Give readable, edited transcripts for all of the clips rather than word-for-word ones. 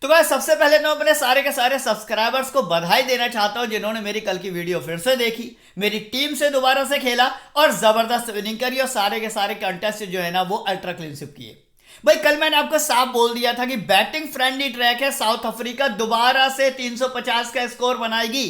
तो गाइस सबसे पहले तो मैं अपने सारे के सारे सब्सक्राइबर्स को बधाई देना चाहता हूं जिन्होंने मेरी कल की वीडियो फिर से देखी, मेरी टीम से दोबारा से खेला और जबरदस्त विनिंग करी और सारे के सारे कंटेस्ट जो है ना वो अल्ट्रा क्लीनशिप किए। भाई कल मैंने आपको साफ बोल दिया था कि बैटिंग फ्रेंडली ट्रैक है, साउथ अफ्रीका दोबारा से 350 का स्कोर बनाएगी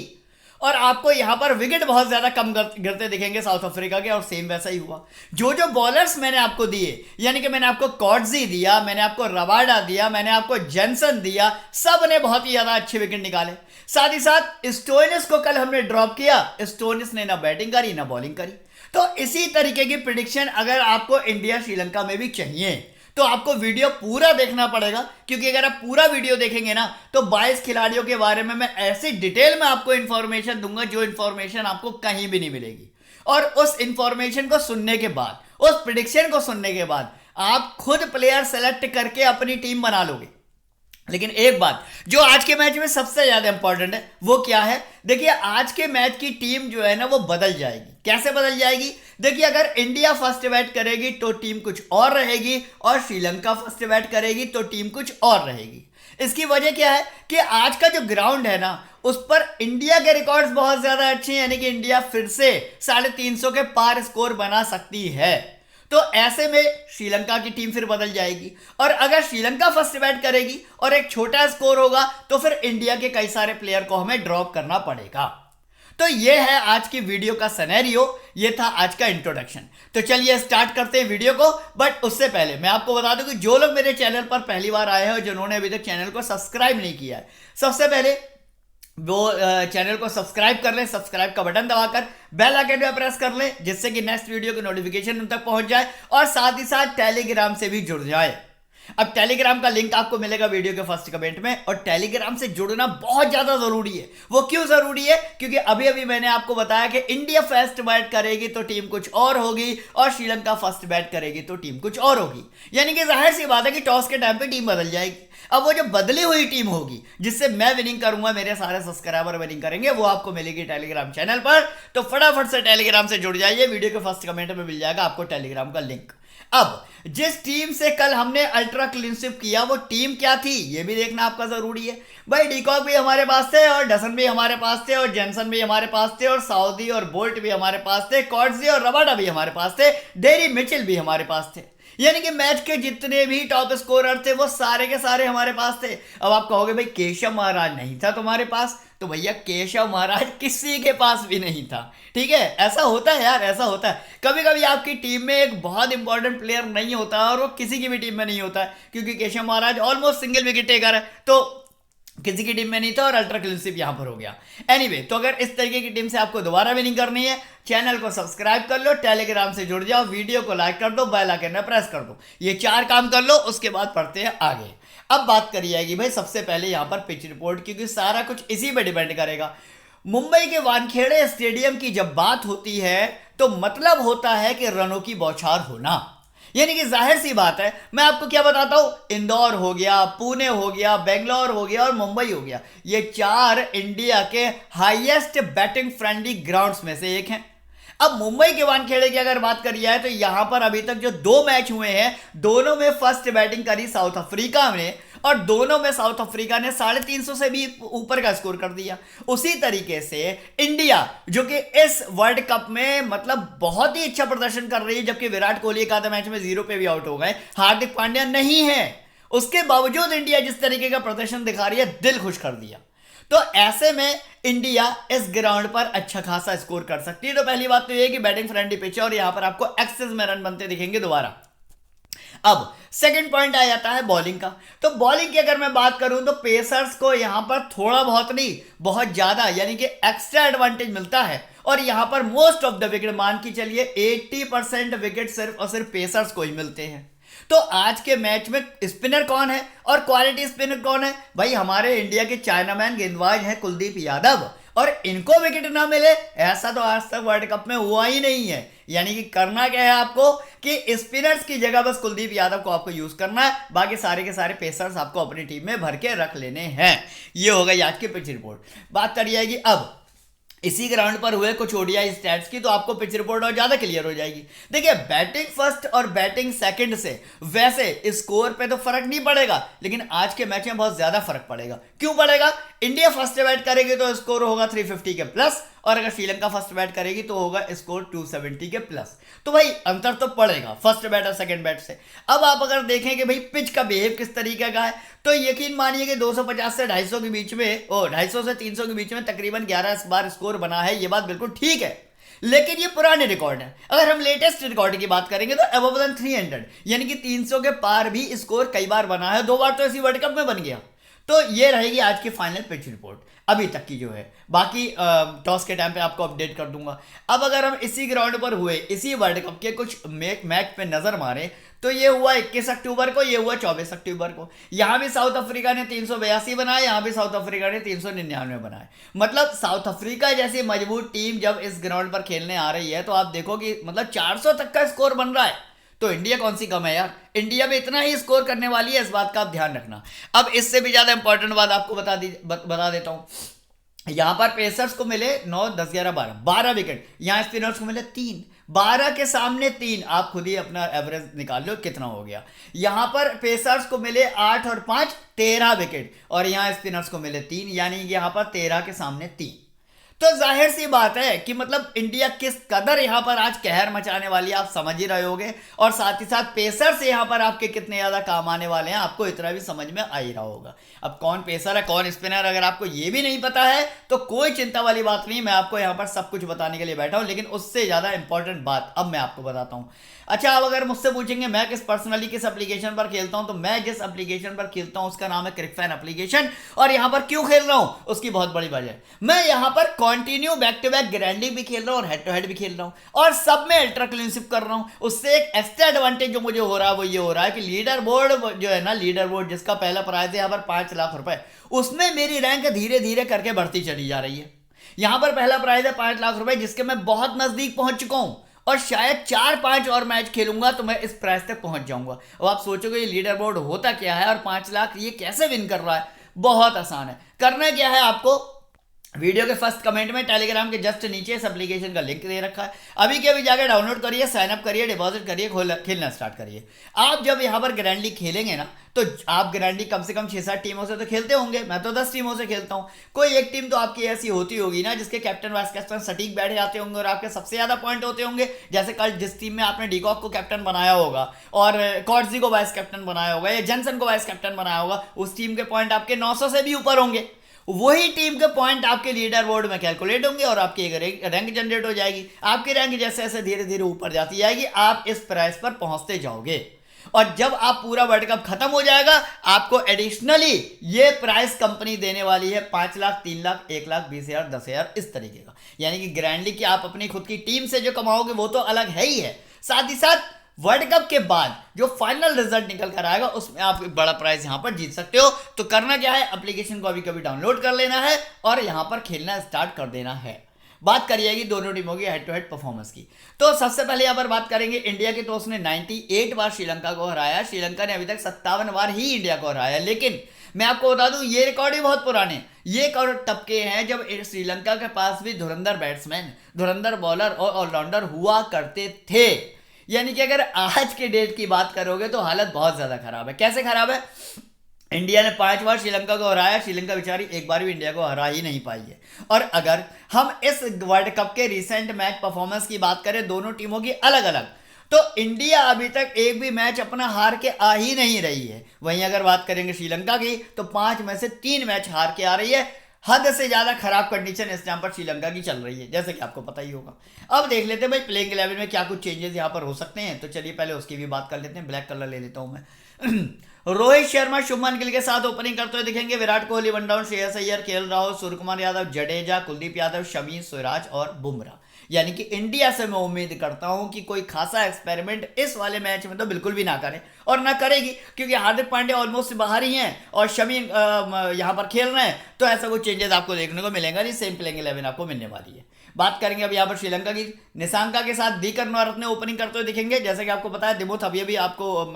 और आपको यहां पर विकेट बहुत ज्यादा कम गिरते दिखेंगे साउथ अफ्रीका के। और सेम वैसा ही हुआ। जो जो बॉलर्स मैंने आपको दिए, यानी कि मैंने आपको कॉट्जी दिया, मैंने आपको रबाडा दिया, मैंने आपको जेनसन दिया, सब ने बहुत ही ज्यादा अच्छे विकेट निकाले। साथ ही साथ स्टोइनिस को कल हमने ड्रॉप किया, स्टोइनिस ने ना बैटिंग करी ना बॉलिंग करी। तो इसी तरीके की प्रिडिक्शन अगर आपको इंडिया श्रीलंका में भी चाहिए तो आपको वीडियो पूरा देखना पड़ेगा, क्योंकि अगर आप पूरा वीडियो देखेंगे ना तो 22 खिलाड़ियों के बारे में मैं ऐसी डिटेल में आपको इंफॉर्मेशन दूंगा जो इंफॉर्मेशन आपको कहीं भी नहीं मिलेगी। और उस इंफॉर्मेशन को सुनने के बाद, उस प्रिडिक्शन को सुनने के बाद आप खुद प्लेयर सेलेक्ट करके अपनी टीम बना लोगे। लेकिन एक बात जो आज के मैच में सबसे ज्यादा इंपॉर्टेंट है वो क्या है, देखिए आज के मैच की टीम जो है ना वो बदल जाएगी। कैसे बदल जाएगी? देखिए अगर इंडिया फर्स्ट बैट करेगी तो टीम कुछ और रहेगी और श्रीलंका फर्स्ट बैट करेगी तो टीम कुछ और रहेगी। इसकी वजह क्या है कि आज का जो ग्राउंड है ना उस पर इंडिया के रिकॉर्ड्स बहुत ज्यादा अच्छे हैं, यानी कि इंडिया फिर से 350 के पार स्कोर बना सकती है। तो ऐसे में श्रीलंका की टीम फिर बदल जाएगी और अगर श्रीलंका फर्स्ट बैट करेगी और एक छोटा स्कोर होगा तो फिर इंडिया के कई सारे प्लेयर को हमें ड्रॉप करना पड़ेगा। तो ये है आज की वीडियो का सिनेरियो, ये था आज का इंट्रोडक्शन। तो चलिए स्टार्ट करते हैं वीडियो को। बट उससे पहले मैं आपको बता दूं कि जो लोग मेरे चैनल पर पहली बार आए हैं और जिन्होंने अभी तक चैनल को सब्सक्राइब नहीं किया है, सबसे पहले वो चैनल को सब्सक्राइब कर लें, सब्सक्राइब का बटन दबाकर बेल आइकन पे प्रेस कर लें जिससे कि नेक्स्ट वीडियो की नोटिफिकेशन उन तक पहुंच जाए और साथ ही साथ टेलीग्राम से भी जुड़ जाए। अब टेलीग्राम का लिंक आपको मिलेगा वीडियो के फर्स्ट कमेंट में। और टेलीग्राम से जुड़ना बहुत ज्यादा जरूरी है। वो क्यों जरूरी है? क्योंकि अभी अभी मैंने आपको बताया कि इंडिया फर्स्ट बैट करेगी तो टीम कुछ और होगी और श्रीलंका फर्स्ट बैट करेगी तो टीम कुछ और होगी। यानी कि जाहिर सी बात है कि टॉस के टाइम पे टीम बदल जाएगी। अब वो जो बदली हुई टीम होगी जिससे मैं विनिंग करूंगा, मेरे सारे सब्सक्राइबर विनिंग करेंगे, वो आपको मिलेगी टेलीग्राम चैनल पर। तो फटाफट से टेलीग्राम से जुड़ जाइए, वीडियो के फर्स्ट कमेंट में मिल जाएगा आपको टेलीग्राम का लिंक। अब जिस टीम से कल हमने अल्ट्रा क्लीनशिप किया वो टीम क्या थी ये भी देखना आपका जरूरी है। भाई डीकॉक भी हमारे पास थे और डसन भी हमारे पास थे और जेनसन भी हमारे पास थे और साउदी और बोल्ट भी हमारे पास थे, कॉट्जी और रबाडा भी हमारे पास थे, डेरी मिचेल भी हमारे पास थे। यानी कि मैच के जितने भी टॉप स्कोरर थे वो सारे के सारे हमारे पास थे। अब आप कहोगे भाई केशव महाराज नहीं था तुम्हारे पास, तो भैया केशव महाराज किसी के पास भी नहीं था। ठीक है, ऐसा होता है यार, ऐसा होता है। कभी कभी आपकी टीम में एक बहुत इंपॉर्टेंट प्लेयर नहीं होता और वो किसी की भी टीम में नहीं होता है, क्योंकि Keshav Maharaj almost single wicket taker है तो किसी की टीम में नहीं था और अल्ट्रा क्लीनशिप यहां पर हो गया। एनीवे, तो अगर इस तरीके की टीम से आपको दोबारा विनिंग करनी है, चैनल को सब्सक्राइब कर लो, टेलीग्राम से जुड़ जाओ, वीडियो को लाइक कर दो, बेल आइकन में प्रेस कर दो। ये 4 काम कर लो, उसके बाद पढ़ते हैं आगे। अब बात करी जाएगी भाई सबसे पहले यहां पर पिच रिपोर्ट, क्योंकि सारा कुछ इसी पे डिपेंड करेगा। मुंबई के वानखेड़े स्टेडियम की जब बात होती है तो मतलब होता है कि रनों की बौछार होना। यानी कि जाहिर सी बात है, मैं आपको क्या बताता हूं, इंदौर हो गया, पुणे हो गया, बेंगलोर हो गया और मुंबई हो गया, ये 4 इंडिया के हाईएस्ट बैटिंग फ्रेंडली ग्राउंड्स में से एक हैं। अब मुंबई के वानखेड़े की अगर बात करी जाए तो यहां पर अभी तक जो 2 मैच हुए हैं दोनों में फर्स्ट बैटिंग करी साउथ अफ्रीका ने और दोनों में साउथ अफ्रीका ने 350 से भी ऊपर का स्कोर कर दिया। उसी तरीके से इंडिया जो कि इस वर्ल्ड कप में मतलब बहुत ही अच्छा प्रदर्शन कर रही है, जबकि विराट कोहली एक आधा मैच में 0 पे भी आउट हो गए, हार्दिक पांड्या नहीं है, उसके बावजूद इंडिया जिस तरीके का प्रदर्शन दिखा रही है दिल खुश कर दिया। तो ऐसे में इंडिया इस ग्राउंड पर अच्छा खासा स्कोर कर सकती है। तो पहली बात तो यह कि बैटिंग फ्रेंडली पिच है और यहां पर आपको एक्सेस में रन बनते दिखेंगे दोबारा। अब सेकंड पॉइंट आ जाता है बॉलिंग का। तो बॉलिंग की अगर मैं बात करूं तो पेसर्स को यहां पर थोड़ा बहुत नहीं, बहुत ज्यादा यानी कि एक्स्ट्रा एडवांटेज मिलता है और यहां पर मोस्ट ऑफ द विकेट, मान के चलिए 80% विकेट सिर्फ और सिर्फ पेसर्स को ही मिलते हैं। तो आज के मैच में स्पिनर कौन है और क्वालिटी स्पिनर कौन है? भाई हमारे इंडिया के चाइनामैन गेंदबाज हैं कुलदीप यादव, और इनको विकेट ना मिले ऐसा तो आज तक वर्ल्ड कप में हुआ ही नहीं है। यानी कि करना क्या है आपको कि स्पिनर्स की जगह बस कुलदीप यादव को आपको यूज करना है, बाकी सारे के सारे पेसर्स आपको अपनी टीम में भर के रख लेने हैं। ये हो गई आज की पिच रिपोर्ट। बात करी जाएगी अब इसी ग्राउंड पर हुए कुछ ओडीआई स्टैट्स की, तो आपको पिच रिपोर्ट और ज्यादा क्लियर हो जाएगी। देखिए, बैटिंग फर्स्ट और बैटिंग सेकंड से वैसे स्कोर पे तो फर्क नहीं पड़ेगा, लेकिन आज के मैच में बहुत ज्यादा फर्क पड़ेगा। क्यों पड़ेगा? इंडिया फर्स्ट बैट करेगी तो स्कोर होगा 350 के प्लस, और अगर श्रीलंका फर्स्ट बैट करेगी तो होगा स्कोर 270 के प्लस। तो भाई अंतर तो पड़ेगा फर्स्ट बैट और सेकंड बैट से। अब आप अगर देखें कि भाई पिच का बिहेव किस तरीके का है, तो यकीन मानिए कि 250 से 250 के बीच में, 250 से 300 के बीच में तकरीबन 11 बार स्कोर बना है। ये बात बिल्कुल ठीक है, लेकिन ये पुराने रिकॉर्ड है। अगर हम लेटेस्ट रिकॉर्ड की बात करेंगे तो अबव देन 300, यानी कि 300 के पार भी स्कोर कई बार बना है। 2 बार तो ऐसी वर्ल्ड कप में बन गया। तो ये रहेगी आज की फाइनल पिच रिपोर्ट अभी तक की जो है। बाकी टॉस के टाइम पे आपको अपडेट कर दूंगा। अब अगर हम इसी ग्राउंड पर हुए इसी वर्ल्ड कप के कुछ मैच पे नजर मारें, तो ये हुआ 21 अक्टूबर को, ये हुआ 24 अक्टूबर को। यहां भी साउथ अफ्रीका ने 382 बनाए, यहां भी साउथ अफ्रीका ने 399 बनाए। मतलब साउथ अफ्रीका जैसी मजबूत टीम जब इस ग्राउंड पर खेलने आ रही है, तो आप देखो कि मतलब 400 तक का स्कोर बन रहा है। तो इंडिया कौन सी कम है यार, इंडिया में इतना ही स्कोर करने वाली है, इस बात का आप ध्यान रखना। अब इससे भी ज्यादा इंपॉर्टेंट बात आपको बता देता हूं। यहां पर पेसर्स को मिले 9, 10, 11, 12 विकेट। यहां स्पिनर्स को मिले 3, 12 के सामने 3। आप खुद ही अपना एवरेज निकाल लो कितना हो गया। यहां पर पेसर्स को मिले 8 और 5, 13 विकेट, और यहां स्पिनर्स को मिले 3, यानी यहां पर 13 के सामने 3। तो जाहिर सी बात है कि मतलब इंडिया किस कदर यहां पर आज कहर मचाने वाली है, आप समझ ही रहे होगे। और साथ ही साथ पेसर से यहां पर आपके कितने ज्यादा काम आने वाले हैं, आपको इतना भी समझ में आ ही रहा होगा। अब कौन पेसर है कौन स्पिनर, अगर आपको ये भी नहीं पता है तो कोई चिंता वाली बात नहीं, मैं आपको यहां पर सब कुछ बताने के लिए बैठा हूं। लेकिन उससे ज्यादा इंपॉर्टेंट बात अब मैं आपको बताता हूं। अच्छा, अब अगर मुझसे पूछेंगे मैं पर्सनली किस एप्लीकेशन पर खेलता हूं, तो मैं जिस एप्लीकेशन पर खेलता हूं उसका नाम है क्रिकफैन एप्लीकेशन। और यहां पर क्यों खेल रहा हूं, उसकी बहुत बड़ी वजह है। मैं यहां पर continue back to back grinding भी खेल रहा हूं और हेड टू हेड भी खेल रहा हूं, और सब में अल्ट्रा क्लीनशिप कर रहा हूं। उससे एक एक्स्ट्रा एडवांटेज जो मुझे हो रहा है वो ये हो रहा है कि लीडर बोर्ड जो है ना, लीडर बोर्ड जिसका पहला प्राइज है यहां पर 5 लाख रुपए, उसमें मेरी रैंक धीरे धीरे करके बढ़ती चली जा रही है। यहां पर पहला प्राइज है 5 लाख रुपए, जिसके मैं बहुत नजदीक पहुंच चुका हूं, और शायद 4-5 और मैच खेलूंगा तो मैं इस प्राइस तक पहुंच जाऊंगा। अब आप सोचोगे ये लीडर बोर्ड होता क्या है और 5 लाख ये कैसे विन कर रहा है। बहुत आसान है, करना क्या है आपको, वीडियो के फर्स्ट कमेंट में टेलीग्राम के जस्ट नीचे इस एप्लीकेशन का लिंक दे रखा है। अभी के अभी जाकर डाउनलोड करिए, साइन अप करिए, डिपॉजिट करिए, खेलना स्टार्ट करिए। आप जब यहाँ पर ग्रैंडली खेलेंगे ना, तो आप ग्रैंडली कम से कम 6-7 टीमों से तो खेलते होंगे। मैं तो 10 टीमों से खेलता हूँ। कोई एक टीम तो आपकी ऐसी होती होगी ना जिसके कैप्टन वाइस कैप्टन सटीक बैठ जाते होंगे और आपके सबसे ज्यादा पॉइंट होते होंगे। जैसे कल जिस टीम में आपने डीकॉक को कैप्टन बनाया होगा और कॉर्जी को वाइस कैप्टन बनाया होगा या जेनसन को वाइस कैप्टन बनाया होगा, उस टीम के पॉइंट आपके 900 से भी ऊपर होंगे। वही टीम के पॉइंट आपके लीडर बोर्ड में कैलकुलेट होंगे और आपकी एक रैंक जनरेट हो जाएगी। आपकी रैंक जैसे जैसे धीरे धीरे ऊपर जाती जाएगी, आप इस प्राइस पर पहुंचते जाओगे। और जब आप पूरा वर्ल्ड कप खत्म हो जाएगा, आपको एडिशनली ये प्राइस कंपनी देने वाली है 5 लाख, 3 लाख, 1 लाख, 20,000, 10,000 इस तरीके का। यानी कि ग्रैंडली की आप अपनी खुद की टीम से जो कमाओगे वो तो अलग है ही है, साथ ही साथ वर्ल्ड कप के बाद जो फाइनल रिजल्ट निकल कर आएगा उसमें आप एक बड़ा प्राइज यहां पर जीत सकते हो। तो करना क्या है, एप्लीकेशन को अभी कभी डाउनलोड कर लेना है और यहां पर खेलना स्टार्ट कर देना है। बात करिएगी दोनों टीमों की हेड टू हेड परफॉर्मेंस की। तो सबसे पहले यहां पर बात करेंगे इंडिया की, तो उसने 98 बार श्रीलंका को हराया। श्रीलंका ने अभी तक 57 बार ही इंडिया को हराया। लेकिन मैं आपको बता दूं ये रिकॉर्ड ही बहुत पुराने, ये रिकॉर्ड तब के हैं जब श्रीलंका के पास भी धुरंधर बैट्समैन, धुरंधर बॉलर और ऑलराउंडर हुआ करते थे। यानी कि अगर आज के डेट की बात करोगे तो हालत बहुत ज्यादा खराब है। कैसे खराब है, इंडिया ने 5 बार श्रीलंका को हराया, श्रीलंका बेचारी एक बार भी इंडिया को हरा ही नहीं पाई है। और अगर हम इस वर्ल्ड कप के रिसेंट मैच परफॉर्मेंस की बात करें दोनों टीमों की अलग अलग, तो इंडिया अभी तक एक भी मैच अपना हार के आ ही नहीं रही है। वहीं अगर बात करेंगे श्रीलंका की, तो 5 में से 3 मैच हार के आ रही है। हद से ज्यादा खराब कंडीशन इस टाइम पर श्रीलंका की चल रही है, जैसे कि आपको पता ही होगा। अब देख लेते हैं भाई प्लेइंग 11 में क्या कुछ चेंजेस यहाँ पर हो सकते हैं। तो चलिए पहले उसकी भी बात कर लेते हैं। ब्लैक कलर ले लेता हूं मैं। रोहित शर्मा शुभमन गिल के साथ ओपनिंग करते हुए दिखेंगे। Virat Kohli one down, Shreyas Iyer, KL Rahul, Surya Kumar Yadav, Jadeja, Kuldeep Yadav, Shami, Swaraj और बुमराह। यानी कि इंडिया से मैं उम्मीद करता हूं कि कोई खासा एक्सपेरिमेंट इस वाले मैच में तो बिल्कुल भी ना करे और ना करेगी, क्योंकि हार्दिक पांड्या ऑलमोस्ट बाहर ही हैं और शमी यहां पर खेल रहे हैं। तो ऐसा कोई चेंजेस आपको देखने को मिलेगा नहीं, सेम प्लेइंग 11 आपको मिलने वाली है। बात करेंगे अब यहाँ पर श्रीलंका की। निशांका के साथ दी कर्णरत्ने ओपनिंग करते हुए दिखेंगे। जैसे कि आपको पता है दिमुथ अभी अभी आपको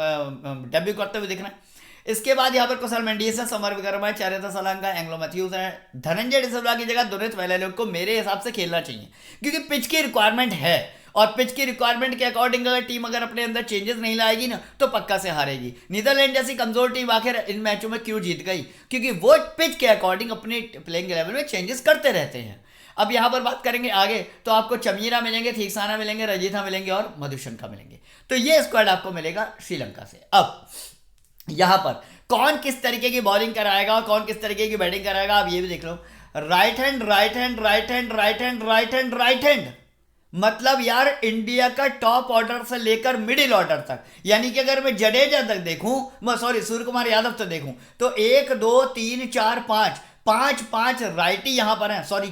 डेब्यू करते हुए दिख रहे हैं। इसके बाद यहाँ पर कुशल मेंडिस है, समर विक्रम है, चरित्र सलंका, एंग्लो मैथ्यूज है, धनंजय डिसल्वा की जगह दुनित वेलेलोक को मेरे हिसाब से खेलना चाहिए, क्योंकि पिच की रिक्वायरमेंट है और पिच की रिक्वायरमेंट के अकॉर्डिंग अगर टीम अगर अपने अंदर चेंजेस नहीं लाएगी ना तो पक्का से हारेगी। नीदरलैंड जैसी कमजोर टीम आखिर इन मैचों में क्यों जीत गई? क्योंकि वो पिच के अकॉर्डिंग अपने प्लेइंग लेवल में चेंजेस करते रहते हैं। अब यहाँ पर बात करेंगे आगे तो आपको चमीरा मिलेंगे, थीक्साना मिलेंगे, रजीथा मिलेंगे और मधुशंका मिलेंगे। तो ये स्क्वाड आपको मिलेगा श्रीलंका से। अब यहाँ पर कौन किस तरीके की बॉलिंग कराएगा और कौन किस तरीके की बैटिंग कराएगा आप ये भी देख लो। Right hand, right hand, right hand, right hand, right hand, right hand, मतलब यार इंडिया का टॉप ऑर्डर से लेकर मिडिल ऑर्डर तक, यानी कि अगर मैं जडेजा तक देखूं, सॉरी सूर्य कुमार यादव तक देखूं तो 1 2 3 4 5 राइटी यहां पर हैं, सॉरी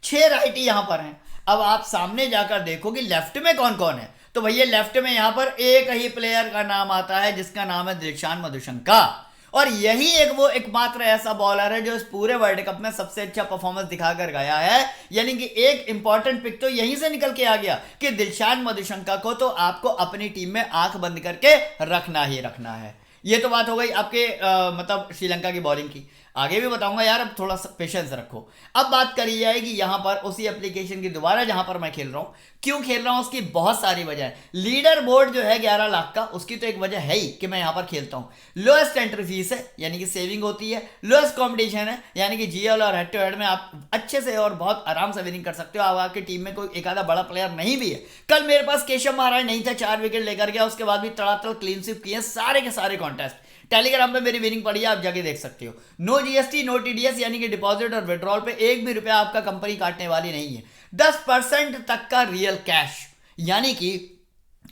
6 राइटी यहां पर हैं। अब आप सामने जाकर देखो कि लेफ्ट में कौन कौन है, तो भैया लेफ्ट में यहां पर एक ही प्लेयर का नाम आता है जिसका नाम है दिलशान मधुशंका, और यही एक वो एकमात्र ऐसा बॉलर है जो इस पूरे वर्ल्ड कप में सबसे अच्छा परफॉर्मेंस दिखाकर गया है। यानी कि एक इंपॉर्टेंट पिक तो यहीं से निकल के आ गया कि दिलशान मधुशंका को तो आपको अपनी टीम में आंख बंद करके रखना ही रखना है। ये तो बात हो गई आपके मतलब श्रीलंका की बॉलिंग की। आगे भी बताऊंगा यार, अब थोड़ा सा पेशेंस रखो। अब बात करी जाएगी यहां पर उसी एप्लीकेशन की दोबारा जहां पर मैं खेल रहा हूं। क्यों खेल रहा हूं उसकी बहुत सारी वजह है। लीडर बोर्ड जो है 11 लाख का, उसकी तो एक वजह है ही कि मैं यहां पर खेलता हूं। लोएस्ट एंट्री फीस है यानी कि सेविंग होती है, लोएस्ट कॉम्पिटिशन है यानी कि जीएल और हेड टू हेड में आप अच्छे से और बहुत आराम से विनिंग कर सकते हो। अब आपकी टीम में कोई एक आधा बड़ा प्लेयर नहीं भी है। कल मेरे पास केशव महाराज नहीं था, 4 विकेट लेकर गया, उसके बाद भी तड़ातड़ क्लीन स्वीप किए सारे के सारे कॉन्टेस्ट। टेलीग्राम पे मेरी विनिंग पड़ी है, आप जाके देख सकते हो। नो जीएसटी नो टीडीएस यानी कि डिपॉजिट और विड्रॉल पे एक भी रुपया आपका कंपनी काटने वाली नहीं है। 10% तक का रियल कैश, यानी कि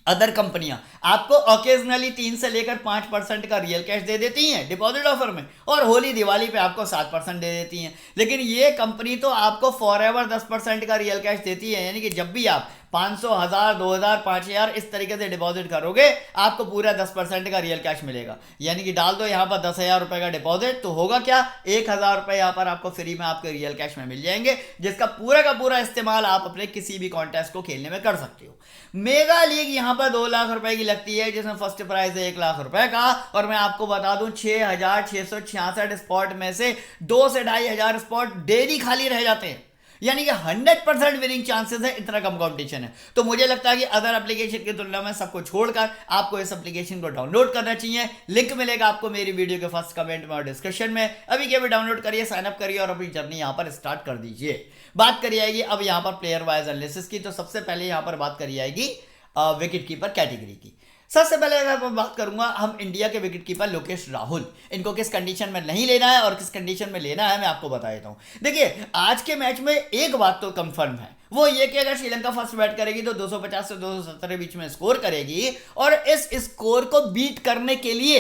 अदर कंपनियां आपको ऑकेजनली 3 से लेकर 5% का रियल कैश दे देती हैं डिपॉजिट ऑफर में, और होली दिवाली पे आपको 7% दे देती हैं। लेकिन ये कंपनी तो आपको फॉरएवर 10% का रियल कैश देती है, यानी कि जब भी आप 500, 1000, 2000, 5000 इस तरीके से डिपॉजिट करोगे आपको पूरा 10% का रियल कैश मिलेगा। यानी कि डाल दो यहाँ पर 10,000 रुपए का डिपॉजिट तो होगा क्या, 1,000 रुपए यहाँ पर आपको फ्री में आपके रियल कैश में मिल जाएंगे, जिसका पूरा का पूरा इस्तेमाल आप अपने किसी भी कॉन्टेस्ट को खेलने में कर सकते हो। मेगा लीग यहाँ पर 2 लाख रुपए की लगती है, जिसमें फर्स्ट प्राइज है 1 लाख रुपए का, और मैं आपको बता दूं 6,666 स्पॉट में से 2 से 2,500 स्पॉट डेली खाली रह जाते हैं, यानी कि 100% विनिंग चांसेस है। इतना कम कंपटीशन है, तो मुझे लगता है कि अदर एप्लीकेशन की तुलना में सबको छोड़कर आपको इस एप्लीकेशन को डाउनलोड करना चाहिए। लिंक मिलेगा आपको मेरी वीडियो के फर्स्ट कमेंट में और डिस्क्रिप्शन में। अभी के भी डाउनलोड करिए, साइन अप करिए और अपनी जर्नी यहाँ पर स्टार्ट कर दीजिए। बात करी जाएगी अब यहाँ पर प्लेयर वाइज एनालिसिस की, तो सबसे पहले यहाँ पर बात करी जाएगी विकेट कीपर कैटेगरी की। सबसे पहले अगर मैं बात करूंगा हम इंडिया के विकेट कीपर लोकेश राहुल, इनको किस कंडीशन में नहीं लेना है और किस कंडीशन में लेना है मैं आपको बता देता हूं। देखिए आज के मैच में एक बात तो कंफर्म है, वो ये कि अगर श्रीलंका फर्स्ट बैट करेगी तो 250 से 270 के बीच में स्कोर करेगी, और इस स्कोर को बीट करने के लिए,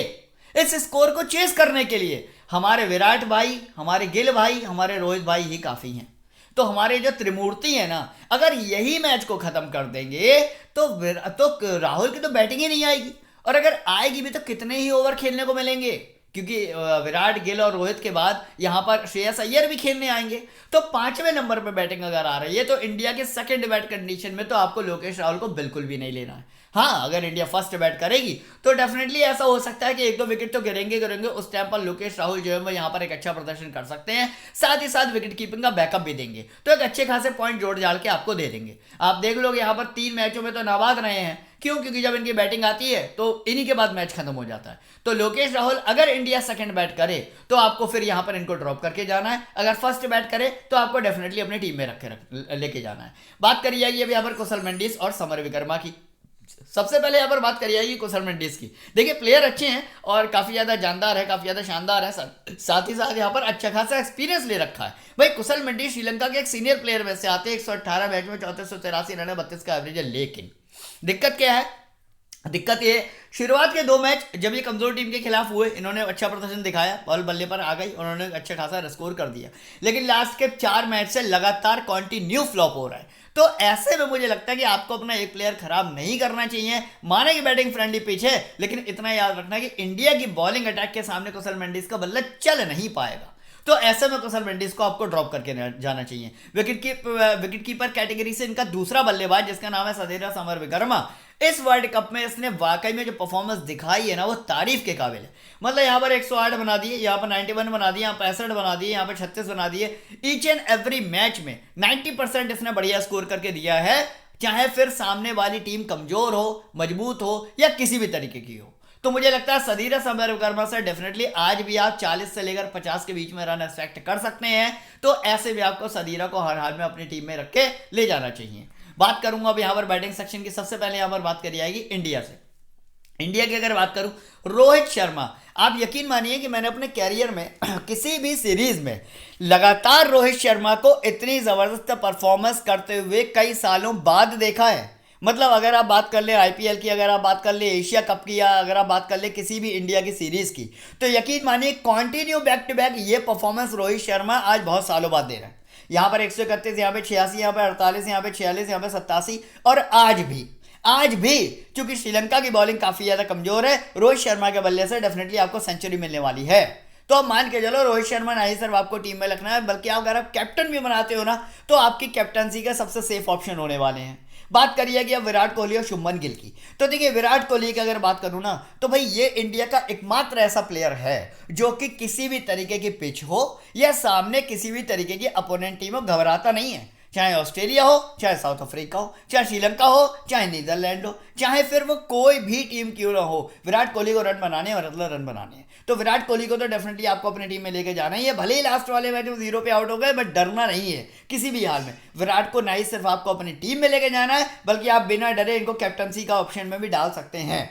इस स्कोर को चेस करने के लिए हमारे विराट भाई, हमारे गिल भाई, हमारे रोहित भाई ही काफी हैं। तो हमारे जो त्रिमूर्ति है ना, अगर यही मैच को खत्म कर देंगे तो राहुल की तो बैटिंग ही नहीं आएगी, और अगर आएगी भी तो कितने ही ओवर खेलने को मिलेंगे, क्योंकि विराट, गिल और रोहित के बाद यहां पर श्रेयस अय्यर भी खेलने आएंगे। तो 5वें नंबर पर बैटिंग अगर आ रही है तो इंडिया के सेकंड बैट कंडीशन में तो आपको लोकेश राहुल को बिल्कुल भी नहीं लेना है। हाँ, अगर इंडिया फर्स्ट बैट करेगी तो डेफिनेटली ऐसा हो सकता है कि 1-2 विकेट तो गिरेंगे, उस टाइम पर लोकेश राहुल जो है वो यहाँ पर एक अच्छा प्रदर्शन कर सकते हैं, साथ ही साथ विकेट कीपिंग का बैकअप भी देंगे, तो एक अच्छे खासे पॉइंट जोड़ जाल के आपको दे देंगे। आप देख लोगे यहाँ पर 3 मैचों में तो नाबाद रहे हैं। क्यों? क्योंकि जब इनकी बैटिंग आती है तो इन्हीं के बाद मैच खत्म हो जाता है। तो लोकेश राहुल अगर इंडिया सेकंड बैट करे तो आपको फिर यहां पर इनको ड्रॉप करके जाना है, अगर फर्स्ट बैट करे तो आपको डेफिनेटली अपनी टीम में लेके जाना है। बात करी जाएगी अभी यहाँ पर कुशल मेंडिस और समर विक्रमा की। सबसे पहले यहाँ पर बात करी जाएगी कुशल मेंडिस की। देखिए प्लेयर अच्छे हैं और काफी ज्यादा जानदार है, काफी ज्यादा शानदार है, साथ ही साथ यहाँ पर अच्छा खासा एक्सपीरियंस ले रखा है। भाई कुशल मेंडिस श्रीलंका के एक सीनियर प्लेयर में से आते हैं, 118 मैच में 3483 रन, 32 का एवरेज है। लेकिन दिक्कत क्या है? दिक्कत ये, शुरुआत के 2 मैच जब ये कमजोर टीम के खिलाफ हुए इन्होंने अच्छा प्रदर्शन दिखाया, बॉल बल्ले पर आ गई, उन्होंने अच्छा खासा स्कोर कर दिया, लेकिन लास्ट के 4 मैच से लगातार कंटिन्यू फ्लॉप हो रहा है। तो ऐसे में मुझे लगता है कि आपको अपना एक प्लेयर खराब नहीं करना चाहिए। माने कि बैटिंग फ्रेंडली पिच है, लेकिन इतना याद रखना कि इंडिया की बॉलिंग अटैक के सामने कुशल मेंडिस का बल्ला चल नहीं पाएगा। तो ऐसे में कुशल मेंडिस को आपको ड्रॉप करके जाना चाहिए। विकेट कीपर कैटेगरी से इनका दूसरा बल्लेबाज जिसका नाम है सदीरा समरविक्रमा, इस वर्ल्ड कप में इसने वाकई में जो परफॉर्मेंस दिखाई है ना वो तारीफ के काबिल है। मतलब यहाँ पर 108 बना दिए, यहाँ पर 91 बना दिए, यहाँ 65 बना दिए, यहाँ पर 36 बना दिए। ईच एंड एवरी मैच में 90% इसने बढ़िया स्कोर करके दिया है, चाहे फिर सामने वाली टीम कमजोर हो, मजबूत हो या किसी भी तरीके की हो। तो मुझे लगता है सदीरा समरविक्रमा से डेफिनेटली आज भी आप 40 से लेकर 50 के बीच में रन एक्सपेक्ट कर सकते हैं। तो ऐसे भी आपको सदीरा को हर हाल में अपनी टीम में रख के ले जाना चाहिए। बात करूंगा अब यहाँ पर बैटिंग सेक्शन की। सबसे पहले यहाँ पर बात करी जाएगी इंडिया से। इंडिया की अगर बात करूं, रोहित शर्मा, आप यकीन मानिए कि मैंने अपने कैरियर में किसी भी सीरीज में लगातार रोहित शर्मा को इतनी जबरदस्त परफॉर्मेंस करते हुए कई सालों बाद देखा है। मतलब अगर आप बात कर ले आईपीएल की, अगर आप बात कर ले एशिया कप की, या अगर आप बात कर ले किसी भी इंडिया की सीरीज की, तो यकीन मानिए कंटिन्यू बैक टू बैक ये परफॉर्मेंस रोहित शर्मा आज बहुत सालों बाद दे रहा है। यहाँ पर 131, यहाँ पे 86, यहाँ पे 48, यहाँ पे 46, यहाँ पे 87 और आज भी चूंकि श्रीलंका की बॉलिंग काफी ज्यादा कमजोर है, रोहित शर्मा के बल्ले से डेफिनेटली आपको सेंचुरी मिलने वाली है। तो अब मान के चलो रोहित शर्मा नहीं सिर्फ आपको टीम में रखना है, बल्कि अगर आप कैप्टन भी बनाते हो ना तो आपकी कैप्टनसी का सबसे सेफ ऑप्शन होने वाले हैं। बात करिए कि अब विराट कोहली और शुभमन गिल की, तो देखिए विराट कोहली की अगर बात करूं ना तो भाई ये इंडिया का एकमात्र ऐसा प्लेयर है जो कि किसी भी तरीके की पिच हो या सामने किसी भी तरीके की अपोनेंट टीम हो घबराता नहीं है। चाहे ऑस्ट्रेलिया हो, चाहे साउथ अफ्रीका हो, चाहे श्रीलंका हो, चाहे नीदरलैंड हो, चाहे फिर वो कोई भी टीम क्यों ना हो, विराट कोहली को रन बनाने और मतलब रन बनाने हैं। तो विराट कोहली को तो डेफिनेटली आपको अपनी टीम में लेके जाना ही है। भले ही लास्ट वाले मैच में 0 पे आउट हो गए, बट डरना नहीं है किसी भी हाल में। विराट को नहीं सिर्फ आपको अपनी टीम में लेके जाना है, बल्कि आप बिना डरे इनको कैप्टनसी का ऑप्शन में भी डाल सकते हैं।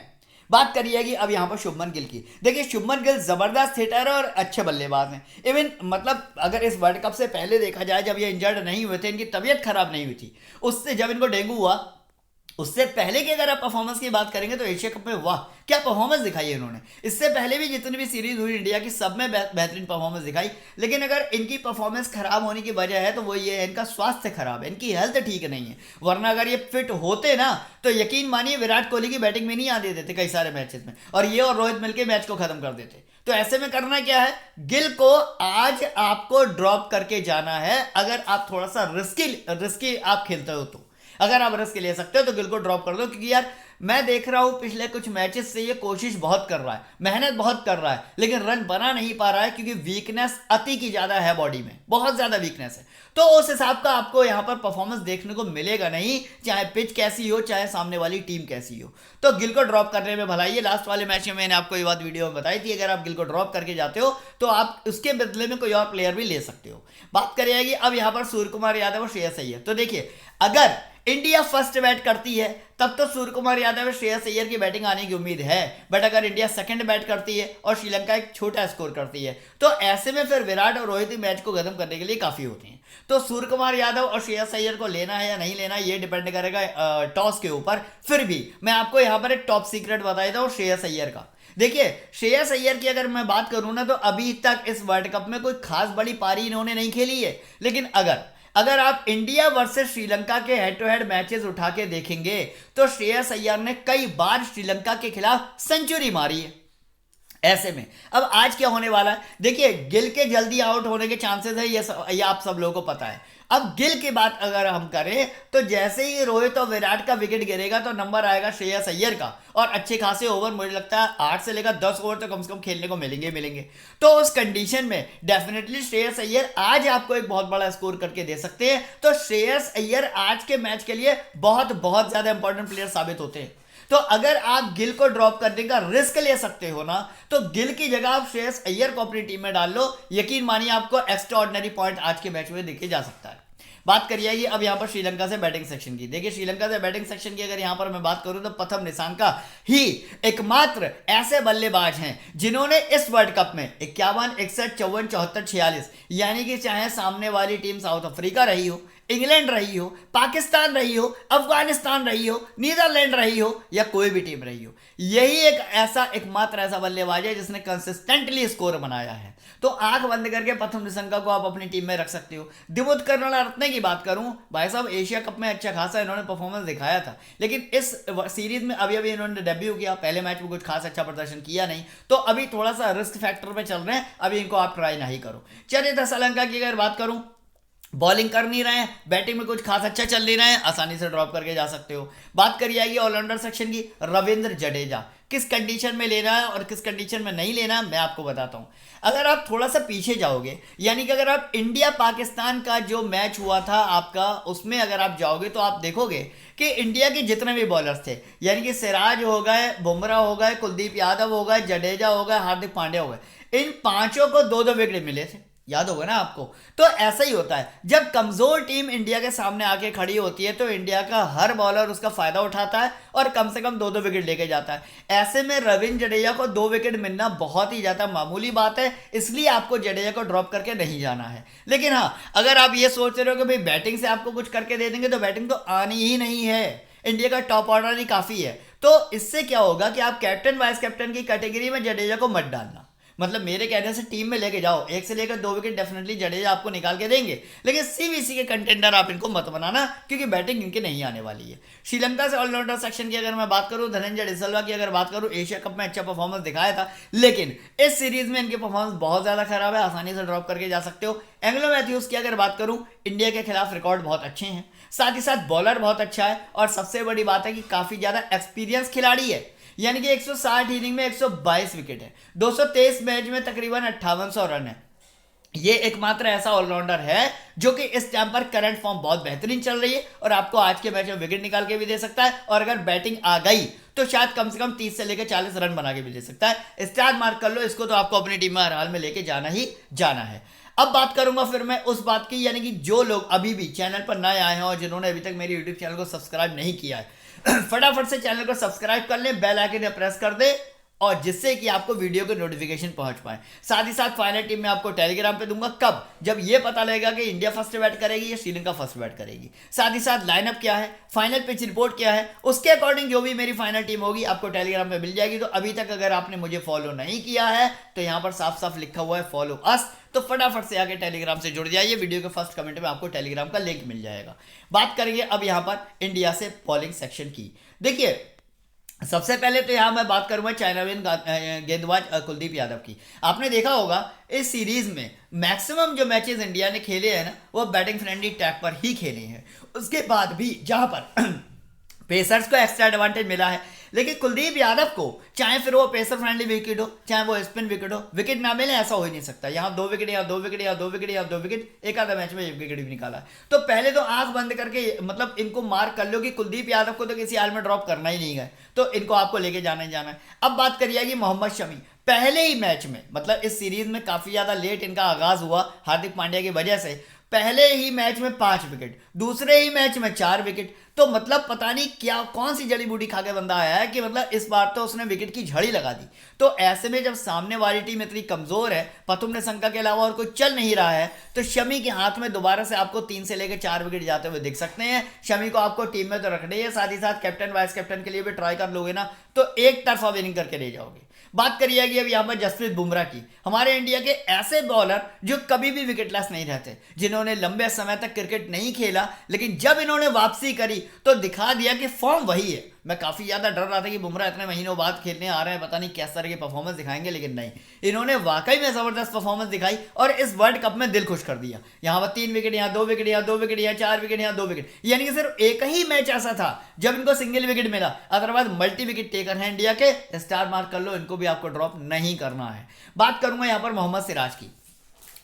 बात करिएगी अब यहाँ पर शुभमन गिल की। देखिए शुभमन गिल जबरदस्त हिटर है और अच्छे बल्लेबाज हैं। इवन मतलब अगर इस वर्ल्ड कप से पहले देखा जाए, जब ये इंजर्ड नहीं हुए थे, इनकी तबीयत खराब नहीं हुई थी, उससे जब इनको डेंगू हुआ उससे पहले की अगर आप परफॉर्मेंस की बात करेंगे तो एशिया कप में वाह क्या परफॉर्मेंस दिखाई है इन्होंने। इससे पहले भी जितनी भी सीरीज हुई इंडिया की, सब में बेहतरीन परफॉर्मेंस दिखाई। लेकिन अगर इनकी परफॉर्मेंस खराब होने की वजह है तो वो ये है इनका स्वास्थ्य खराब है, इनकी हेल्थ ठीक नहीं है। वरना अगर ये फिट होते ना तो यकीन मानिए विराट कोहली की बैटिंग में नहीं आने देते कई सारे मैचेस में, और ये और रोहित मिलकर मैच को खत्म कर देते। तो ऐसे में करना क्या है, गिल को आज आपको ड्रॉप करके जाना है। अगर आप थोड़ा सा रिस्की आप खेलते हो तो अगर आप रिस्क ले सकते हो तो गिल को ड्रॉप कर दो, क्योंकि यार मैं देख रहा हूं पिछले कुछ मैचेस से ये कोशिश बहुत कर रहा है, मेहनत बहुत कर रहा है, लेकिन रन बना नहीं पा रहा है क्योंकि वीकनेस अति की ज्यादा है, बॉडी में बहुत ज्यादा वीकनेस है। तो उस हिसाब का आपको यहां पर परफॉर्मेंस देखने को मिलेगा नहीं, चाहे पिच कैसी हो, चाहे सामने वाली टीम कैसी हो। तो गिल को ड्रॉप करने में भलाई है। लास्ट वाले मैच में मैंने आपको ये बात वीडियो में बताई थी, अगर आप गिल को ड्रॉप करके जाते हो तो आप उसके बदले में कोई और प्लेयर भी ले सकते हो। बात करिएगी अब यहाँ पर सूर्य कुमार यादव और श्रेयस अय्यर। तो देखिए अगर इंडिया फर्स्ट बैट करती है तब तो सूर्य कुमार यादव और श्रेयस अय्यर की बैटिंग आने की उम्मीद है, बट अगर इंडिया सेकंड बैट करती है और श्रीलंका एक छोटा स्कोर करती है तो ऐसे में फिर विराट और रोहित मैच को खत्म करने के लिए काफी होते हैं। तो सूर्य कुमार यादव और श्रेयस अय्यर को लेना है या नहीं लेना ये डिपेंड करेगा टॉस के ऊपर। फिर भी मैं आपको यहाँ पर एक टॉप सीक्रेट बताया था श्रेयस अय्यर का। देखिए श्रेयस अय्यर की अगर मैं बात करूं ना तो अभी तक इस वर्ल्ड कप में कोई खास बड़ी पारी इन्होंने नहीं खेली है, लेकिन अगर आप इंडिया वर्सेस श्रीलंका के हेड टू हेड मैचेस उठा के देखेंगे तो श्रेयस अय्यर ने कई बार श्रीलंका के खिलाफ सेंचुरी मारी है। ऐसे में अब आज क्या होने वाला है, देखिए गिल के जल्दी आउट होने के चांसेस है, ये आप सब लोगों को पता है। अब गिल की बात अगर हम करें तो जैसे ही रोहित और विराट का विकेट गिरेगा तो नंबर आएगा श्रेयस अय्यर का, और अच्छे खासे ओवर मुझे लगता है 8 से लेकर 10 ओवर तो कम से कम खेलने को मिलेंगे। तो उस कंडीशन में डेफिनेटली श्रेयस अय्यर आज आपको एक बहुत बड़ा स्कोर करके दे सकते हैं। तो श्रेयस अय्यर आज के मैच के लिए बहुत ज्यादा इंपॉर्टेंट प्लेयर साबित होते हैं। तो अगर आप गिल को ड्रॉप करने का रिस्क ले सकते हो ना तो गिल की जगह आप श्रेयस अय्यर को अपनी टीम में डाल लो, यकीन मानिए आपको एक्स्ट्रा ऑर्डिनरी पॉइंट आज के मैच में देखे जा सकता है। बात करिए अब यहाँ पर श्रीलंका से बैटिंग सेक्शन की। देखिए श्रीलंका से बैटिंग सेक्शन की अगर यहाँ पर मैं बात करूं तो प्रथम निशांका ही एकमात्र ऐसे बल्लेबाज हैं जिन्होंने इस वर्ल्ड कप में 51, 61, 54, 74, 46 यानी कि चाहे सामने वाली टीम साउथ अफ्रीका रही हो, इंग्लैंड रही हो, पाकिस्तान रही हो, अफगानिस्तान रही हो, नीदरलैंड रही हो या कोई भी टीम रही हो, यही एकमात्र ऐसा बल्लेबाज है जिसने कंसिस्टेंटली स्कोर बनाया है। तो आंख बंद करके प्रथम निशंका को आप अपनी टीम में रख सकते हो। दिमुथ करुणारत्ने की बात करूं, भाई साहब एशिया कप में अच्छा खासा इन्होंने परफॉर्मेंस दिखाया था, लेकिन इस सीरीज में अभी अभी इन्होंने डेब्यू किया, पहले मैच में कुछ खास अच्छा प्रदर्शन किया नहीं, तो अभी थोड़ा सा रिस्क फैक्टर पे चल रहे हैं, अभी इनको आप ट्राई नहीं करो। चलिए श्रीलंका की अगर बात करूं, बॉलिंग कर नहीं रहे हैं, बैटिंग में कुछ खास अच्छा चल नहीं रहे हैं, आसानी से ड्रॉप करके जा सकते हो। बात करी जाएगी ऑलराउंडर सेक्शन की, रविंद्र जडेजा किस कंडीशन में लेना है और किस कंडीशन में नहीं लेना है मैं आपको बताता हूं। अगर आप थोड़ा सा पीछे जाओगे, यानी कि अगर आप इंडिया पाकिस्तान का जो मैच हुआ था आपका, उसमें अगर आप जाओगे तो आप देखोगे कि इंडिया के जितने भी बॉलर्स थे, यानी कि सिराज हो गए, बुमराह हो गए, कुलदीप यादव हो गए, जडेजा हो गए, हार्दिक पांड्या हो गए, इन पांचों को 2-2 विकेट मिले थे, याद होगा ना आपको। तो ऐसा ही होता है, जब कमजोर टीम इंडिया के सामने आके खड़ी होती है तो इंडिया का हर बॉलर उसका फायदा उठाता है और कम से कम 2-2 विकेट लेके जाता है। ऐसे में रविंद्र जडेजा को 2 विकेट मिलना बहुत ही ज्यादा मामूली बात है, इसलिए आपको जडेजा को ड्रॉप करके नहीं जाना है। लेकिन हाँ, अगर आप ये सोच रहे हो कि भाई बैटिंग से आपको कुछ करके दे देंगे, तो बैटिंग तो आनी ही नहीं है, इंडिया का टॉप ऑर्डर ही काफी है। तो इससे क्या होगा कि आप कैप्टन वाइस कैप्टन की कैटेगरी में जडेजा को मत डालना, मतलब मेरे कहने से टीम में लेके जाओ, 1 से लेकर 2 विकेट डेफिनेटली जडेजा आपको निकाल के देंगे, लेकिन सीबीसी के कंटेंडर आप इनको मत बनाना, क्योंकि बैटिंग इनकी नहीं आने वाली है। श्रीलंका से ऑलराउंडर सेक्शन की अगर मैं बात करूं, धनंजय डिसल्वा की अगर बात करूं, एशिया कप में अच्छा परफॉर्मेंस दिखाया था, लेकिन इस सीरीज में इनकी परफॉर्मेंस बहुत ज्यादा खराब है, आसानी से ड्रॉप करके जा सकते हो। एंग्लो मैथ्यूज की अगर बात करूं, इंडिया के खिलाफ रिकॉर्ड बहुत अच्छे हैं, साथ ही साथ बॉलर बहुत अच्छा है, और सबसे बड़ी बात है कि काफी ज्यादा एक्सपीरियंस खिलाड़ी है, यानी कि 160 इनिंग में 122 विकेट है, 223 मैच में तकरीबन 5800 रन है। ये एकमात्र ऐसा ऑलराउंडर है जो कि इस टाइम पर करंट फॉर्म बहुत बेहतरीन चल रही है और आपको आज के मैच में विकेट निकाल के भी दे सकता है, और अगर बैटिंग आ गई तो शायद कम से कम 30 से लेकर 40 रन बना के भी दे सकता है। स्टार मार्क कर लो इसको, तो आपको अपनी टीम में हर हाल में लेके जाना ही जाना है। अब बात करूंगा फिर मैं उस बात की, यानी कि जो लोग अभी भी चैनल पर नए आए हैं और जिन्होंने अभी तक मेरे यूट्यूब चैनल को सब्सक्राइब नहीं किया है, फटाफट से चैनल को सब्सक्राइब कर लें, बेल आइकन प्रेस कर दे, और जिससे कि आपको वीडियो के नोटिफिकेशन पहुंच पाए। साथ ही साथ फाइनल टीम में आपको टेलीग्राम पे दूंगा, कब, जब ये पता लगेगा कि इंडिया फर्स्ट बैट करेगी या श्रीलंका फर्स्ट बैट करेगी। साथ ही साथ लाइनअप क्या है, फाइनल पिच रिपोर्ट क्या है, उसके अकॉर्डिंग जो भी मेरी फाइनल टीम होगी आपको टेलीग्राम पे मिल जाएगी। तो अभी तक अगर आपने मुझे फॉलो नहीं किया है तो यहाँ पर साफ साफ लिखा हुआ है फॉलो अस, तो फटाफट से आके टेलीग्राम से जुड़ जाइए, वीडियो के फर्स्ट कमेंट में आपको टेलीग्राम का लिंक मिल जाएगा। बात करेंगे अब यहाँ पर इंडिया से बॉलिंग सेक्शन की। देखिए, सबसे पहले तो यहां मैं बात करूंगा चाइनावियन गेंदबाज कुलदीप यादव की। आपने देखा होगा इस सीरीज में मैक्सिमम जो मैचेस इंडिया ने खेले हैं ना, वो बैटिंग फ्रेंडली टैग पर ही खेले हैं। उसके बाद भी जहां पर पेसर्स को एक्स्ट्रा एडवांटेज मिला है, लेकिन कुलदीप यादव को चाहे फिर वो पेसर फ्रेंडली विकेट हो चाहे वो स्पिन विकेट हो, विकेट ना मिले ऐसा हो ही नहीं सकता। यहाँ 2 विकेट, यहाँ 2 विकेट, यहाँ 2 विकेट, यहाँ 2 विकेट, एक आधा मैच में 1 विकेट भी निकाला। तो पहले तो आंख बंद करके मतलब इनको मार्क कर लो कि कुलदीप यादव को तो किसी हाल में ड्रॉप करना ही नहीं है, तो इनको आपको लेके जाना ही जाना है। अब बात करिए कि मोहम्मद शमी, पहले ही मैच में, मतलब इस सीरीज में काफी ज्यादा लेट इनका आगाज हुआ हार्दिक पांड्या की वजह से, पहले ही मैच में 5 विकेट, दूसरे ही मैच में 4 विकेट। तो मतलब पता नहीं क्या कौन सी जड़ी बूटी खा के बंदा आया है कि मतलब इस बार तो उसने विकेट की झड़ी लगा दी। तो ऐसे में जब सामने वाली टीम इतनी कमजोर है, प्रथम निशंका के अलावा और कोई चल नहीं रहा है, तो शमी के हाथ में दोबारा से आपको 3 से लेकर 4 विकेट जाते हुए दिख सकते हैं। शमी को आपको टीम में तो रखना ही है, साथ ही साथ कैप्टन वाइस कैप्टन के लिए भी ट्राई कर लोगे ना, तो एक तरफा विनिंग करके ले जाओगे। बात करिए कि अब यहाँ पर जसप्रीत बुमराह की, हमारे इंडिया के ऐसे बॉलर जो कभी भी विकेटलेस नहीं रहते, जिन्होंने लंबे समय तक क्रिकेट नहीं खेला, लेकिन जब इन्होंने वापसी करी तो दिखा दिया कि फॉर्म वही है। मैं काफी ज्यादा डर रहा था कि बुमराह इतने महीनों बाद खेलने आ रहे हैं, पता नहीं किस तरह की परफॉर्मेंस दिखाएंगे, लेकिन नहीं, इन्होंने वाकई में जबरदस्त परफॉर्मेंस दिखाई और इस वर्ल्ड कप में दिल खुश कर दिया। यहाँ पर 3 विकेट, यहाँ 2 विकेट, यहाँ 2 विकेट, यहाँ 4 विकेट, यहाँ 2 विकेट, यानी कि सिर्फ एक ही मैच ऐसा था जब इनको सिंगल विकेट मिला, अदरवाइज मल्टी विकेट टेकर है इंडिया के। स्टार मार्क कर लो, इनको भी आपको ड्रॉप नहीं करना है। बात करूंगा यहाँ पर मोहम्मद सिराज की।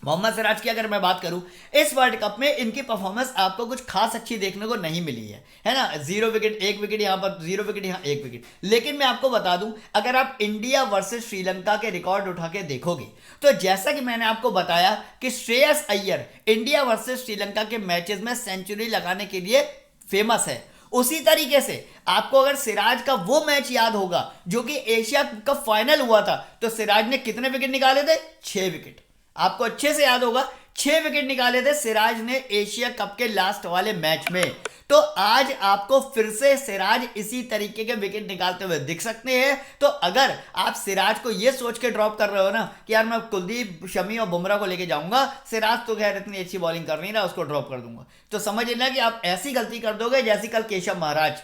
मोहम्मद सिराज की अगर मैं बात करूं, इस वर्ल्ड कप में इनकी परफॉर्मेंस आपको कुछ खास अच्छी देखने को नहीं मिली है ना। 0 विकेट, 1 विकेट, यहाँ पर 0 विकेट, यहाँ 1 विकेट। लेकिन मैं आपको बता दूं, अगर आप इंडिया वर्सेस श्रीलंका के रिकॉर्ड उठा के देखोगे, तो जैसा कि मैंने आपको बताया कि श्रेयस अय्यर इंडिया वर्सेस श्रीलंका के मैचेस में सेंचुरी लगाने के लिए फेमस है, उसी तरीके से आपको अगर सिराज का वो मैच याद होगा जो कि एशिया कप फाइनल हुआ था, तो सिराज ने कितने विकेट निकाले थे? 6 विकेट। आपको अच्छे से याद होगा, 6 विकेट निकाले थे सिराज ने एशिया कप के लास्ट वाले मैच में। तो आज आपको फिर से सिराज इसी तरीके के विकेट निकालते हुए दिख सकते हैं। तो अगर आप सिराज को ये सोच के ड्रॉप कर रहे हो ना कि यार मैं कुलदीप, शमी और बुमराह को लेके जाऊंगा, सिराज तो खैर इतनी अच्छी बॉलिंग कर नहीं रहा, उसको ड्रॉप कर दूंगा, तो समझ लेना कि आप ऐसी गलती कर दोगे जैसी कल केशव महाराज।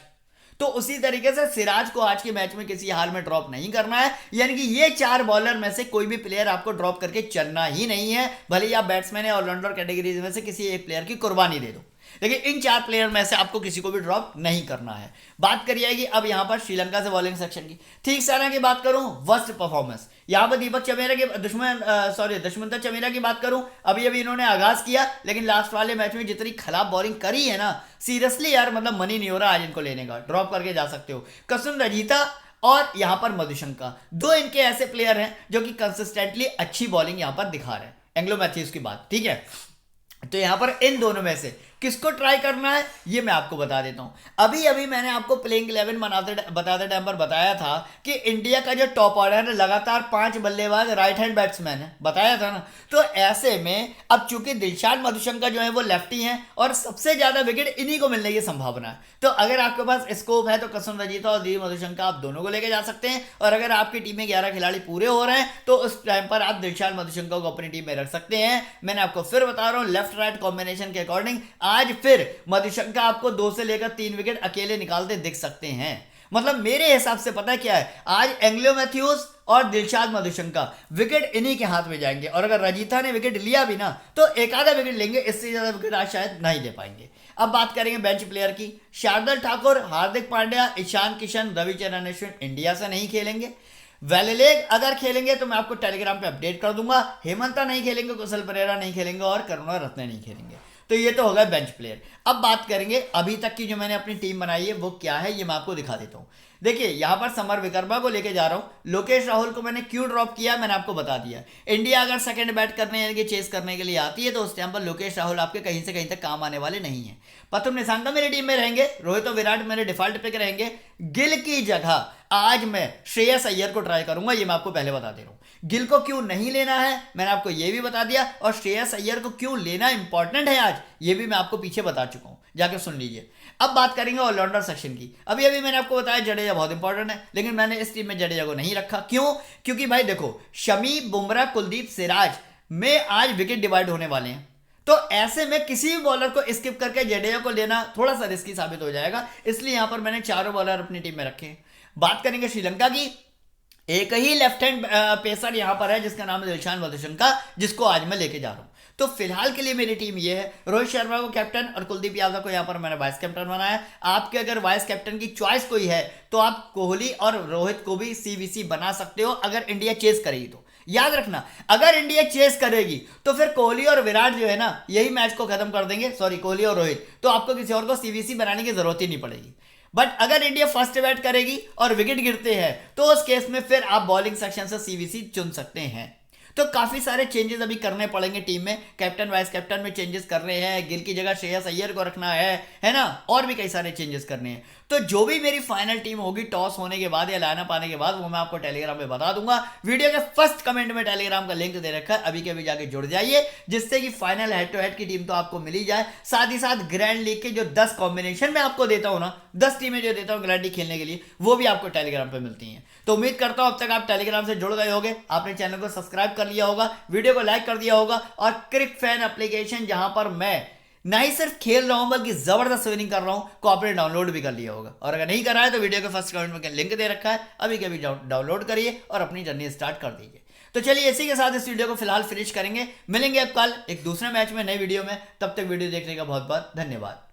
तो उसी तरीके से सिराज को आज के मैच में किसी हाल में ड्रॉप नहीं करना है। यानी कि ये 4 बॉलर में से कोई भी प्लेयर आपको ड्रॉप करके चलना ही नहीं है, भले ही आप बैट्समैन या ऑलराउंडर कैटेगरीज में से किसी एक प्लेयर की कुर्बानी दे दो, लेकिन इन 4 प्लेयर में से आपको किसी को भी ड्रॉप नहीं करना है। बात करी जाएगी अब यहां पर श्रीलंका से बॉलिंग सेक्शन की। ठीक सारा की बात करूं, वर्स्ट परफॉर्मेंस यहां पर दीपक चमेरा के दुष्मंत चमेरा की बात करूं, अभी इन्होंने आगाज किया, लेकिन लास्ट वाले मैच में जितनी खराब बॉलिंग करी है ना, सीरियसली यार मतलब मनी नहीं हो रहा आज इनको लेने का, ड्रॉप करके जा सकते हो। कसुन रजीता और यहां पर मधुशंका, 2 इनके ऐसे प्लेयर हैं जो कि कंसिस्टेंटली अच्छी बॉलिंग यहां पर दिखा रहे हैं। एंग्लो मैथ्यूज की बात, ठीक है, तो यहां पर इन दोनों में से किसको ट्राई करना है ये मैं आपको बता देता हूं। अभी मैंने आपको प्लेइंग 11 बताते टाइम पर बताया था कि इंडिया का जो टॉप ऑर्डर है लगातार 5 बल्लेबाज राइट हैंड बैट्समैन है, बताया था ना। तो ऐसे में अब चूंकि दिलशाद मधुशंका जो है वो लेफ्टी हैं और सबसे ज्यादा विकेट इन्हीं को मिलने की संभावना है। तो अगर आपके पास स्कोप है तो कसम रजीता और दीप मधुशंका आप दोनों को लेकर जा सकते हैं, और अगर आपकी टीम में 11 खिलाड़ी पूरे हो रहे हैं तो उस टाइम पर आप दिलशाद मधुशंका को अपनी टीम में रख सकते हैं। मैंने आपको फिर बता रहा हूं, लेफ्ट राइट कॉम्बिनेशन के अकॉर्डिंग आज फिर मधुशंका आपको 2 से लेकर 3 विकेट अकेले निकालते दिख सकते हैं। मतलब मेरे हिसाब से पता क्या है, आज एंग्लो मैथ्यूज और दिलशाद मधुशंका विकेट इन्हीं के हाथ में जाएंगे, और अगर रजीता ने विकेट लिया भी ना तो एक आधा विकेट लेंगे, इससे ज्यादा विकेट आज शायद नहीं दे पाएंगे। अब बात करेंगे बेंच प्लेयर की। शार्दुल ठाकुर, हार्दिक पांड्या, ईशान किशन, रविचंद्रन अश्विन इंडिया से नहीं खेलेंगे। वेलेलेग अगर खेलेंगे तो मैं आपको टेलीग्राम पे अपडेट कर दूंगा। हेमंता नहीं खेलेंगे, कुशल परेरा नहीं खेलेंगे और करुणा रत्ने नहीं खेलेंगे। तो ये तो होगा बेंच प्लेयर। अब बात करेंगे अभी तक की जो मैंने अपनी टीम बनाई है वो क्या है, ये मैं आपको दिखा देता हूं। देखिए यहां पर समर विकर्मा को लेके जा रहा हूं। लोकेश राहुल को मैंने क्यों ड्रॉप किया मैंने आपको बता दिया। इंडिया अगर सेकंड बैट करने यानी कि चेस करने के लिए आती है तो उस टाइम पर लोकेश राहुल आपके कहीं से कहीं तक काम आने वाले नहीं है। प्रथम निशांका मेरी टीम में रहेंगे, रोहित और विराट मेरे डिफॉल्ट पिक रहेंगे। गिल की जगह आज मैं श्रेयस अय्यर को ट्राई करूंगा, ये मैं आपको पहले बता दे रहा हूं। गिल को क्यों नहीं लेना है मैंने आपको ये भी बता दिया, और श्रेयस अय्यर को क्यों लेना इंपॉर्टेंट है आज ये भी मैं आपको पीछे बता चुका हूं, जाके सुन लीजिए। अब बात करेंगे ऑलराउंडर सेक्शन की। अभी मैंने आपको बताया जडेजा बहुत इंपॉर्टेंट है, लेकिन मैंने इस टीम में जडेजा को नहीं रखा। क्यों? क्योंकि भाई देखो, शमी, बुमराह, कुलदीप, सिराज में आज विकेट डिवाइड होने वाले हैं, तो ऐसे में किसी भी बॉलर को स्किप करके जडेजा को लेना थोड़ा सा रिस्की साबित हो जाएगा, इसलिए यहां पर मैंने 4 बॉलर अपनी टीम में रखे। बात करेंगे श्रीलंका की। एक ही लेफ्ट हैंड पेसर यहां पर है जिसका नाम है दिलशाद मधुशंका, जिसको आज मैं लेके जा रहा हूं। तो फिलहाल के लिए मेरी टीम ये है, रोहित शर्मा को कैप्टन और कुलदीप यादव को यहां पर मैंने वाइस कैप्टन बनाया। आपके अगर वाइस कैप्टन की चॉइस कोई है तो आप कोहली और रोहित को भी सीवीसी बना सकते हो, अगर इंडिया चेस करेगी तो। याद रखना, अगर इंडिया चेस करेगी तो फिर कोहली और विराट जो है ना यही मैच को खत्म कर देंगे, सॉरी कोहली और रोहित, तो आपको किसी और को सीवीसी बनाने की जरूरत ही नहीं पड़ेगी। बट अगर इंडिया फर्स्ट बैट करेगी और विकेट गिरते हैं तो उस केस में फिर आप बॉलिंग सेक्शन से सीवीसी चुन सकते हैं। तो काफी सारे चेंजेस अभी करने पड़ेंगे टीम में, कैप्टन वाइस कैप्टन में चेंजेस कर रहे हैं, गिल की जगह श्रेयस अय्यर को रखना है ना, और भी कई सारे चेंजेस करने हैं। तो जो भी मेरी फाइनल टीम होगी टॉस होने के बाद या लाइनअप आने के बाद वो मैं आपको टेलीग्राम पे बता दूंगा। वीडियो के फर्स्ट कमेंट में टेलीग्राम का लिंक दे रखा है, अभी के अभी जाके जुड़ जाइए, जिससे कि फाइनल हेड टू हेड की टीम तो आपको मिल ही जाए, साथ ही साथ ग्रैंड लीग के जो 10 कॉम्बिनेशन में आपको देता हूं ना, 10 टीमें जो देता हूं ग्रैंड लीग खेलने के लिए, वो भी आपको टेलीग्राम पे मिलती हैं। तो उम्मीद करता हूं अब तक आप टेलीग्राम से जुड़ गए होंगे, आपने चैनल को सब्सक्राइब कर लिया होगा, वीडियो को लाइक कर दिया होगा, और क्रिक फैन एप्लीकेशन जहां पर मैं ना ही सिर्फ खेल रहा हूं बल्कि जबरदस्त विनिंग कर रहा हूं को आपने डाउनलोड भी कर लिया होगा। और अगर नहीं करा है तो वीडियो के फर्स्ट कमेंट में लिंक दे रखा है, अभी के अभी डाउनलोड करिए और अपनी जर्नी स्टार्ट कर दीजिए। तो चलिए इसी के साथ इस वीडियो को फिलहाल फिनिश करेंगे, मिलेंगे अब कल एक दूसरे मैच में नए वीडियो में, तब तक वीडियो देखने का बहुत बहुत धन्यवाद।